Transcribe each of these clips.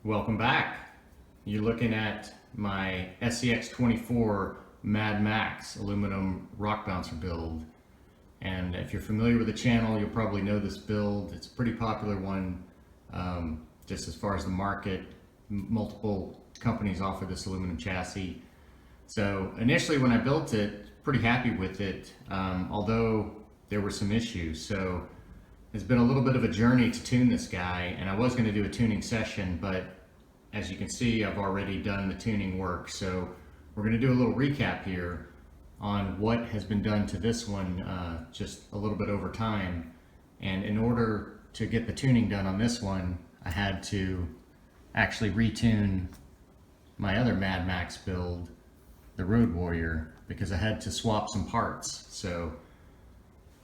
Welcome back. You're looking at my SCX24 Mad Max aluminum rock bouncer build. And if you're familiar with the channel, you'll probably know this build. It's a pretty popular one, just as far as the market. Multiple companies offer this aluminum chassis. So initially when I built it, pretty happy with it, although there were some issues. So it's been a little bit of a journey to tune this guy, and I was going to do a tuning session, but as you can see, I've already done the tuning work. So we're going to do a little recap here on what has been done to this one just a little bit over time. And in order to get the tuning done on this one, I had to actually retune my other Mad Max build, the Road Warrior, because I had to swap some parts. So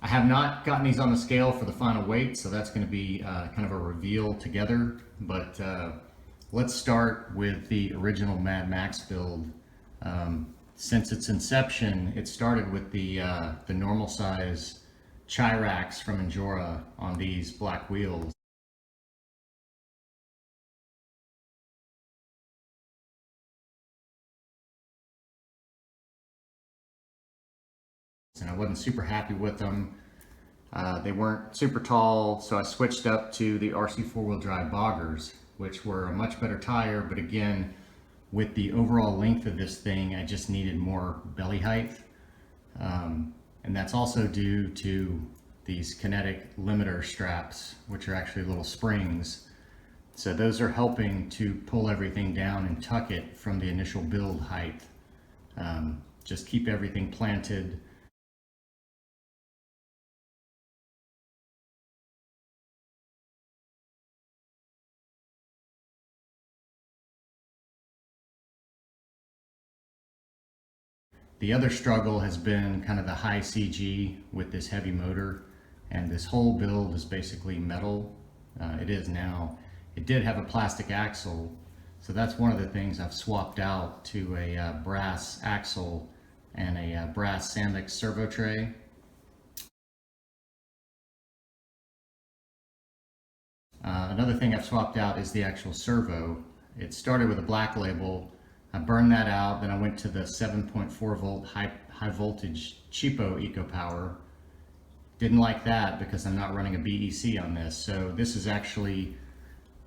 I have not gotten these on the scale for the final weight, so that's going to be kind of a reveal together. But let's start with the original Mad Max build. Since its inception, it started with the normal size Chirax from Injora on these black wheels. And I wasn't super happy with them. They weren't super tall, so I switched up to the RC four-wheel drive boggers, which were a much better tire, but again, with the overall length of this thing, I just needed more belly height. And that's also due to these kinetic limiter straps, which are actually little springs. So those are helping to pull everything down and tuck it from the initial build height. Just keep everything planted. The other struggle has been kind of the high CG with this heavy motor, and this whole build is basically metal. It is now. It did have a plastic axle, so that's one of the things I've swapped out to a brass axle and a brass Sandvik servo tray. Another thing I've swapped out is the actual servo. It started with a black label. I burned that out, then I went to the 7.4 volt high voltage cheapo Eco Power. Didn't like that because I'm not running a BEC on this. So this is actually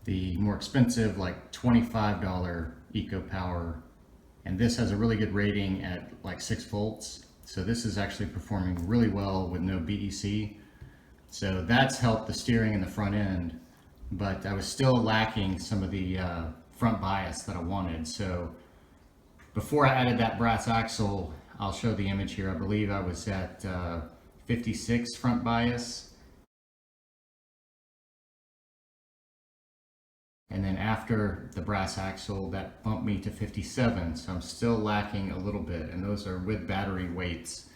the more expensive, like $25 Eco Power. And this has a really good rating at like 6 volts. So this is actually performing really well with no BEC. So that's helped the steering in the front end, but I was still lacking some of the front bias that I wanted. So before I added that brass axle, I'll show the image here. I believe I was at 56 front bias. And then after the brass axle, that bumped me to 57. So I'm still lacking a little bit, and those are with battery weights.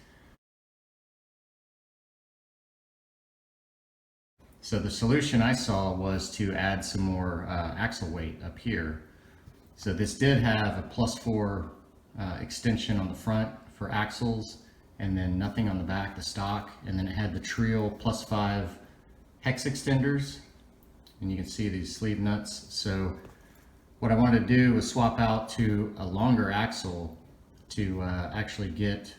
So the solution I saw was to add some more axle weight up here. So this did have a +4 extension on the front for axles, and then nothing on the back, the stock, and then it had the Trio +5 hex extenders, and you can see these sleeve nuts. So what I wanted to do was swap out to a longer axle to actually get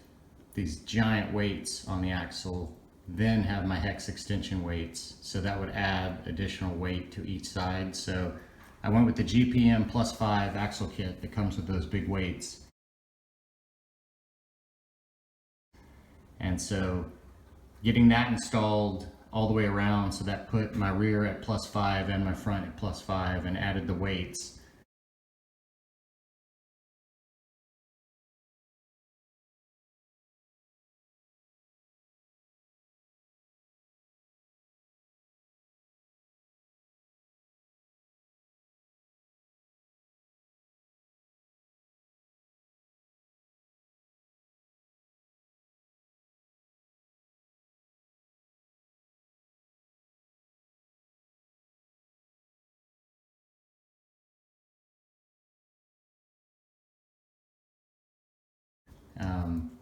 these giant weights on the axle, then have my hex extension weights, so that would add additional weight to each side. So I went with the GPM +5 axle kit that comes with those big weights. And so getting that installed all the way around, so that put my rear at +5 and my front at +5, and added the weights.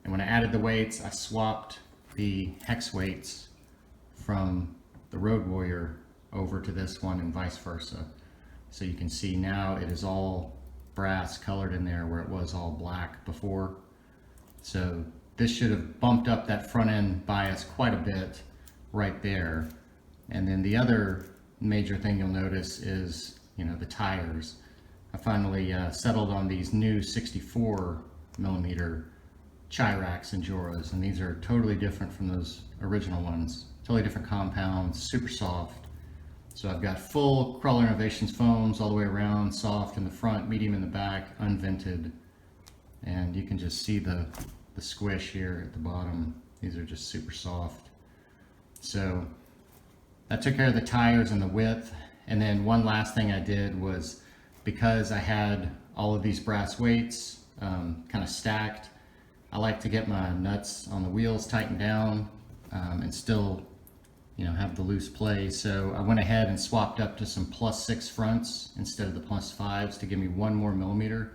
And when I added the weights, I swapped the hex weights from the Road Warrior over to this one and vice versa. So you can see now it is all brass colored in there where it was all black before. So this should have bumped up that front end bias quite a bit right there. And then the other major thing you'll notice is, the tires. I finally settled on these new 64 millimeter Chirax Injoras, and these are totally different from those original ones. Totally different compounds, super soft. So I've got full KILLR Innovations foams all the way around, soft in the front, medium in the back, unvented. And you can just see the squish here at the bottom. These are just super soft. So that took care of the tires and the width. And then one last thing I did was, because I had all of these brass weights kind of stacked, I like to get my nuts on the wheels tightened down and still have the loose play. So I went ahead and swapped up to some +6 fronts instead of the +5s to give me 1 more millimeter.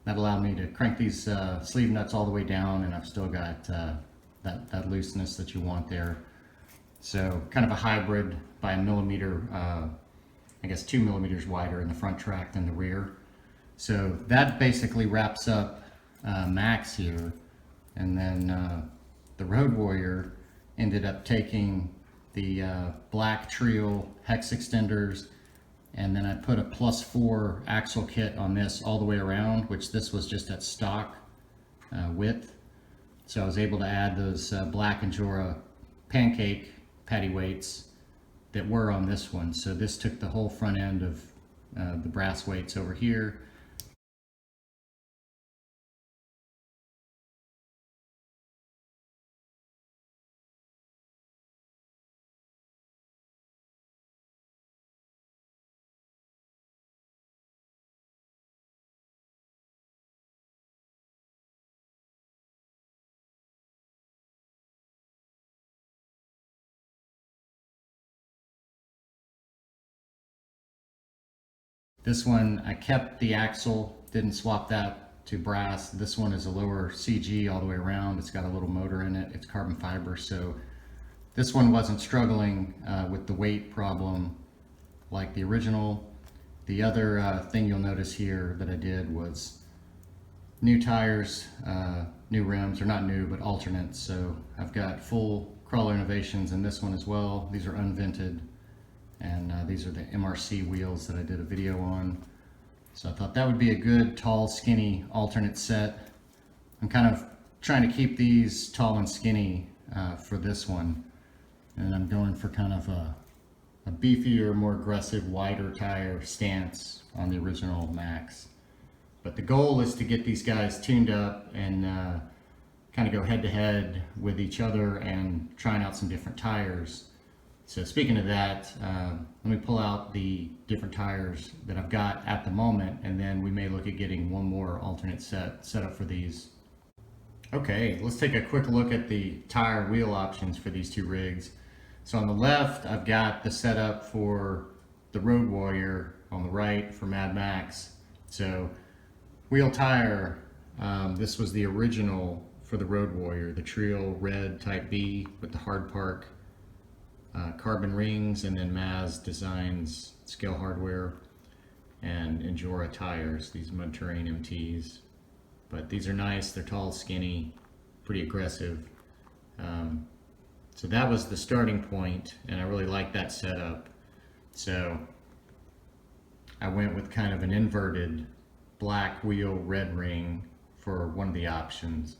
That allowed me to crank these sleeve nuts all the way down, and I've still got that looseness that you want there. So kind of a hybrid by a millimeter, I guess 2 millimeters wider in the front track than the rear. So that basically wraps up Max here. And then the Road Warrior ended up taking the black Trio hex extenders, and then I put a +4 axle kit on this all the way around, which this was just at stock width. So I was able to add those black Injora pancake patty weights that were on this one. So this took the whole front end of the brass weights over here. This one, I kept the axle, didn't swap that to brass. This one is a lower CG all the way around. It's got a little motor in it. It's carbon fiber. So this one wasn't struggling with the weight problem like the original. The other thing you'll notice here that I did was new tires, new rims, or not new, but alternates. So I've got full KILLR Innovations in this one as well. These are unvented. And these are the MRC wheels that I did a video on. So I thought that would be a good tall skinny alternate set. I'm kind of trying to keep these tall and skinny for this one, and I'm going for kind of a beefier, more aggressive, wider tire stance on the original Max. But the goal is to get these guys tuned up and kind of go head to head with each other and trying out some different tires. So speaking of that, let me pull out the different tires that I've got at the moment, and then we may look at getting one more alternate set up for these. Okay, let's take a quick look at the tire wheel options for these two rigs. So on the left, I've got the setup for the Road Warrior, on the right for Mad Max. So wheel tire, this was the original for the Road Warrior, the Trio Red Type B with the Hard Park carbon rings, and then Maz Designs scale hardware and Injora tires, these Mud Terrain MTs. But these are nice, they're tall, skinny, pretty aggressive. So that was the starting point, and I really like that setup. So I went with kind of an inverted black wheel, red ring for one of the options.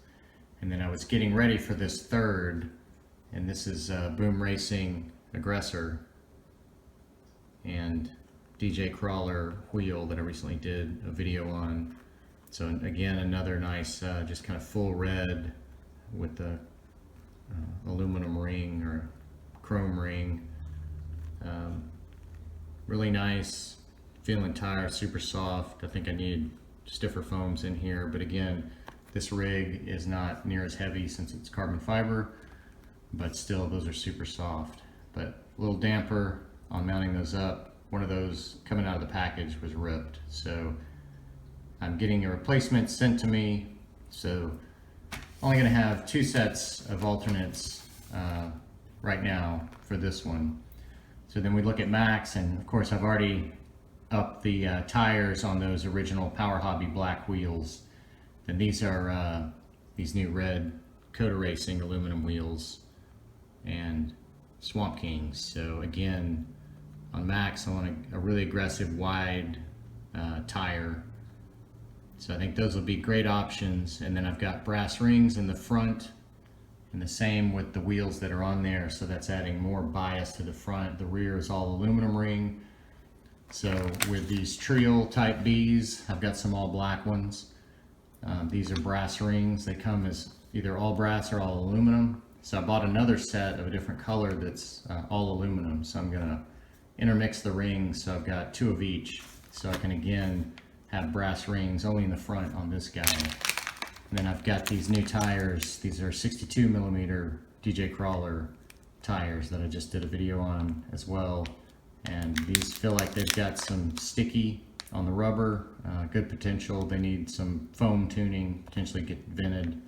And then I was getting ready for this third, and this is Boom Racing Aggressor and DJ Crawler wheel that I recently did a video on. So again, another nice, just kind of full red with the aluminum ring or chrome ring. Really nice feeling tire, super soft. I think I need stiffer foams in here, but again, this rig is not near as heavy since it's carbon fiber, but still those are super soft. But a little damper on mounting those up. One of those coming out of the package was ripped, so I'm getting a replacement sent to me. So only going to have 2 sets of alternates right now for this one. So then we look at Max, and of course I've already upped the tires on those original Power Hobby black wheels. Then these are these new red Coda Racing aluminum wheels and Swamp Kings. So again, on Max I want a really aggressive wide tire. So I think those will be great options. And then I've got brass rings in the front, and the same with the wheels that are on there, so that's adding more bias to the front. The rear is all aluminum ring. So with these Trio Type Bs, I've got some all black ones. These are brass rings. They come as either all brass or all aluminum. So I bought another set of a different color that's all aluminum. So I'm gonna intermix the rings, so I've got 2 of each. So I can again have brass rings only in the front on this guy. And then I've got these new tires. These are 62mm DJ Crawler tires that I just did a video on as well. And these feel like they've got some sticky on the rubber, good potential. They need some foam tuning, potentially get vented.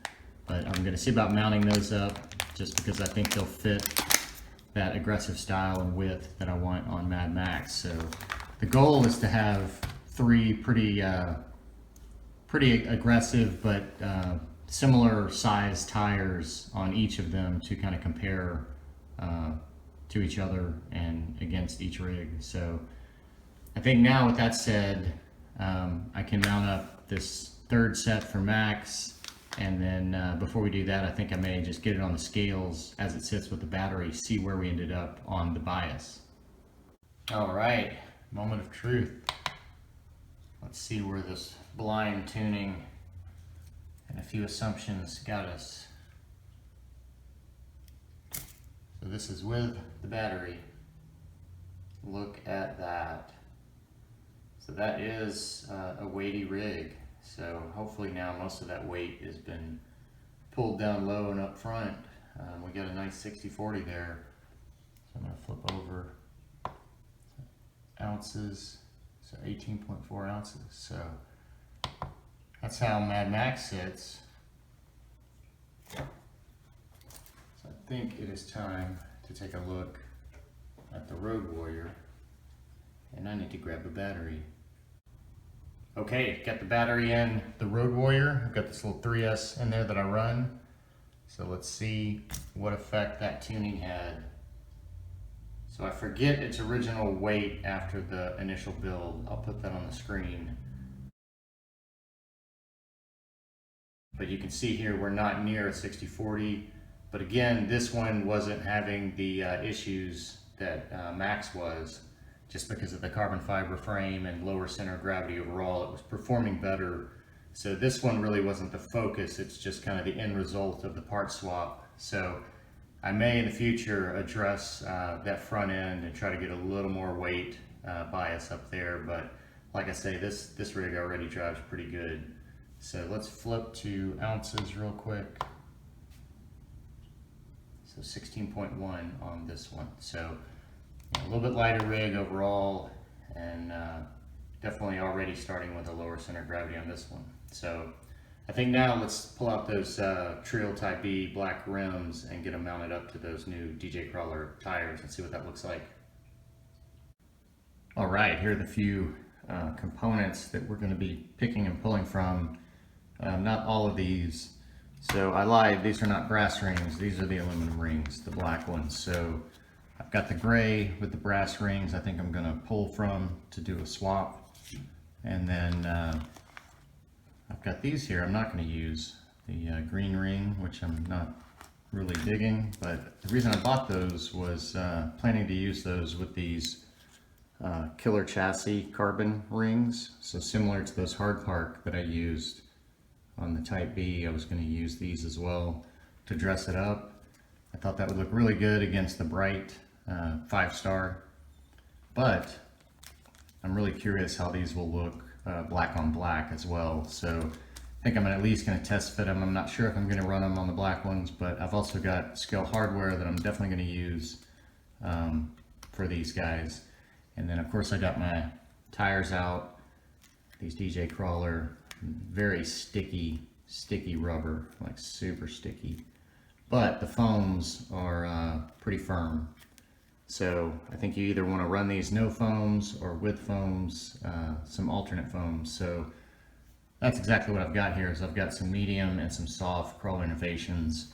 But I'm gonna see about mounting those up, just because I think they'll fit that aggressive style and width that I want on Mad Max. So the goal is to have 3 pretty aggressive but similar size tires on each of them to kind of compare to each other and against each rig. So I think now, with that said, I can mount up this 3rd set for Max, and then before we do that, I think I may just get it on the scales as it sits with the battery, see where we ended up on the bias. All right, moment of truth. Let's see where this blind tuning and a few assumptions got us. So this is with the battery. Look at that. So that is a weighty rig. So hopefully now most of that weight has been pulled down low and up front. We got a nice 60/40 there. So I'm gonna flip over ounces. So 18.4 ounces. So that's how Mad Max sits. So I think it is time to take a look at the Road Warrior, and I need to grab a battery. Okay, got the battery in the Road Warrior. I've got this little 3S in there that I run. So let's see what effect that tuning had. So I forget its original weight after the initial build. I'll put that on the screen. But you can see here we're not near a 60/40. But again, this one wasn't having the issues that Max was, just because of the carbon fiber frame and lower center of gravity overall. It was performing better. So this one really wasn't the focus. It's just kind of the end result of the part swap. So I may in the future address that front end and try to get a little more weight bias up there, but like I say, this rig already drives pretty good. So let's flip to ounces real quick. So 16.1 on this one. So a little bit lighter rig overall, and definitely already starting with a lower center of gravity on this one. So I think now let's pull out those Trio Type B black rims and get them mounted up to those new DJ Crawler tires and see what that looks like. All right, here are the few components that we're going to be picking and pulling from. Not all of these. So I lied, these are not brass rings, these are the aluminum rings, the black ones. So I've got the gray with the brass rings I think I'm going to pull from to do a swap. And then I've got these here I'm not going to use. The green ring, which I'm not really digging, but the reason I bought those was planning to use those with these KILLR chassis carbon rings. So similar to those hard park that I used on the Type B, I was going to use these as well to dress it up. I thought that would look really good against the bright 5-star, but I'm really curious how these will look black on black as well. So I think I'm at least going to test fit them. I'm not sure if I'm going to run them on the black ones, but I've also got scale hardware that I'm definitely going to use for these guys. And then of course I got my tires out, these DJ Crawler, very sticky rubber, like super sticky. but the foams are pretty firm. So I think you either want to run these no foams or with foams, some alternate foams. So that's exactly what I've got here. Is I've got some medium and some soft crawler innovations.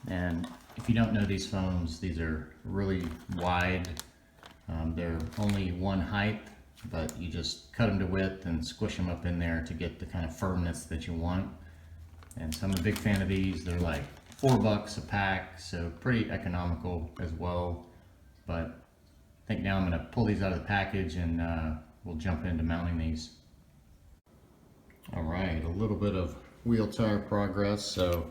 And if you don't know these foams, these are really wide. They're only one height, but you just cut them to width and squish them up in there to get the kind of firmness that you want. And so I'm a big fan of these. They're like $4 a pack, so pretty economical as well. But I think now I'm going to pull these out of the package and we'll jump into mounting these. All right, a little bit of wheel tire progress. So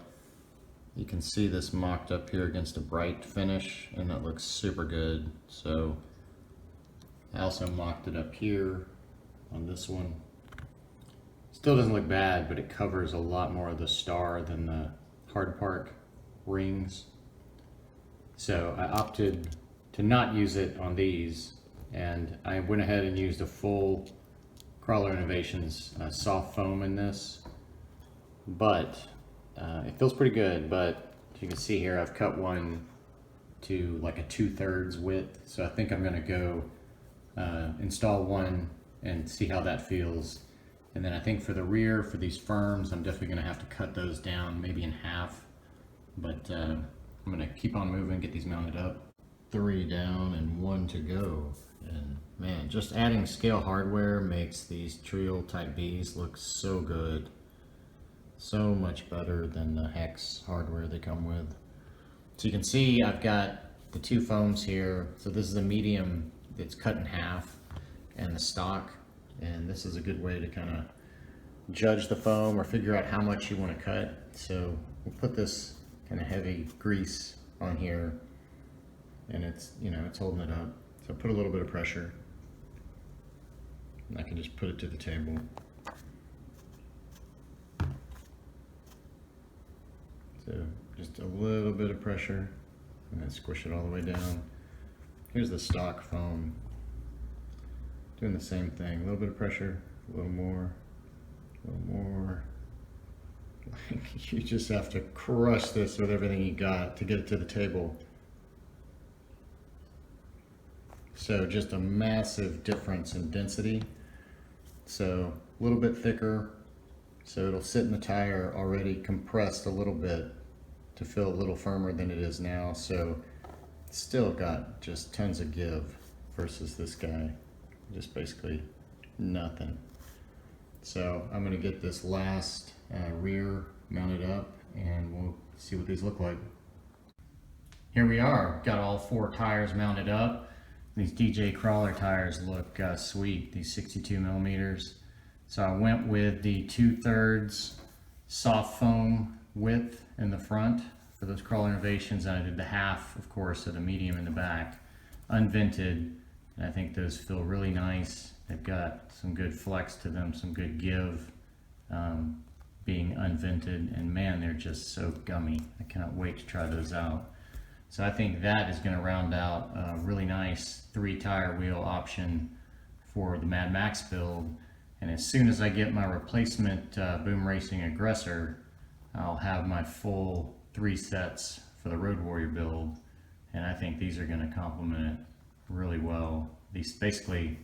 you can see this mocked up here against a bright finish, and that looks super good. So I also mocked it up here on this one. Still doesn't look bad, but it covers a lot more of the star than the hard park rings. So I opted to not use it on these, and I went ahead and used a full KILLR Innovations soft foam in this. But it feels pretty good, but as you can see here, I've cut one to like a 2/3 width. So I think I'm gonna go install one and see how that feels. And then I think for the rear, for these firms, I'm definitely gonna have to cut those down, maybe in half. But I'm gonna keep on moving, get these mounted up. 3 down and 1 to go. And man, just adding scale hardware makes these trio type Bs look so good. So much better than the hex hardware they come with. So you can see I've got the 2 foams here. So this is a medium that's cut in half and the stock. And this is a good way to kind of judge the foam or figure out how much you want to cut. So we'll put this kind of heavy grease on here, and it's, you know, it's holding it up. So put a little bit of pressure, and I can just put it to the table. So just a little bit of pressure, and then squish it all the way down. Here's the stock foam. Doing the same thing, a little bit of pressure, a little more, a little more. Like, you just have to crush this with everything you got to get it to the table. So just a massive difference in density. So a little bit thicker, so it'll sit in the tire already compressed a little bit to feel a little firmer than it is now. So it's still got just tons of give versus this guy, just basically nothing. So I'm gonna get this last rear mounted up, and we'll see what these look like. Here we are, got all 4 tires mounted up. These DJ Crawler tires look sweet, these 62 millimeters. So I went with the 2/3 soft foam width in the front for those KILLR Innovations, and I did the half, of course, of the medium in the back, unvented, and I think those feel really nice. They've got some good flex to them, some good give, being unvented, and man, they're just so gummy. I cannot wait to try those out. So I think that is going to round out a really nice 3 tire wheel option for the Mad Max build. And as soon as I get my replacement Boom Racing Aggressor, I'll have my full 3 sets for the Road Warrior build. And I think these are going to complement it really well. These basically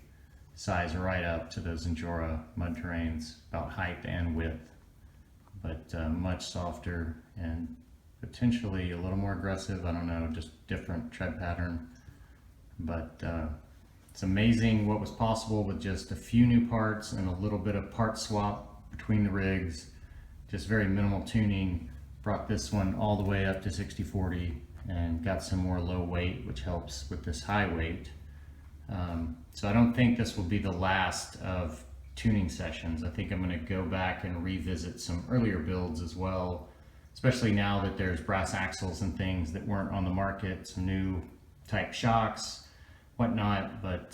size right up to those Injora mud terrains, about height and width, but much softer and potentially a little more aggressive. I don't know, just different tread pattern. But it's amazing what was possible with just a few new parts and a little bit of part swap between the rigs. Just very minimal tuning. Brought this one all the way up to 60/40 and got some more low weight, which helps with this high weight. So I don't think this will be the last of tuning sessions. I think I'm going to go back and revisit some earlier builds as well, especially now that there's brass axles and things that weren't on the market, some new type shocks, whatnot. But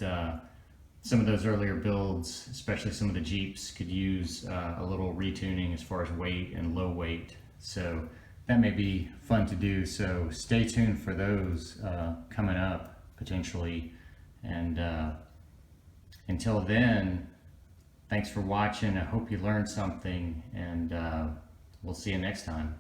some of those earlier builds, especially some of the Jeeps, could use a little retuning as far as weight and low weight. So that may be fun to do. So stay tuned for those coming up potentially. And until then, thanks for watching. I hope you learned something, and we'll see you next time.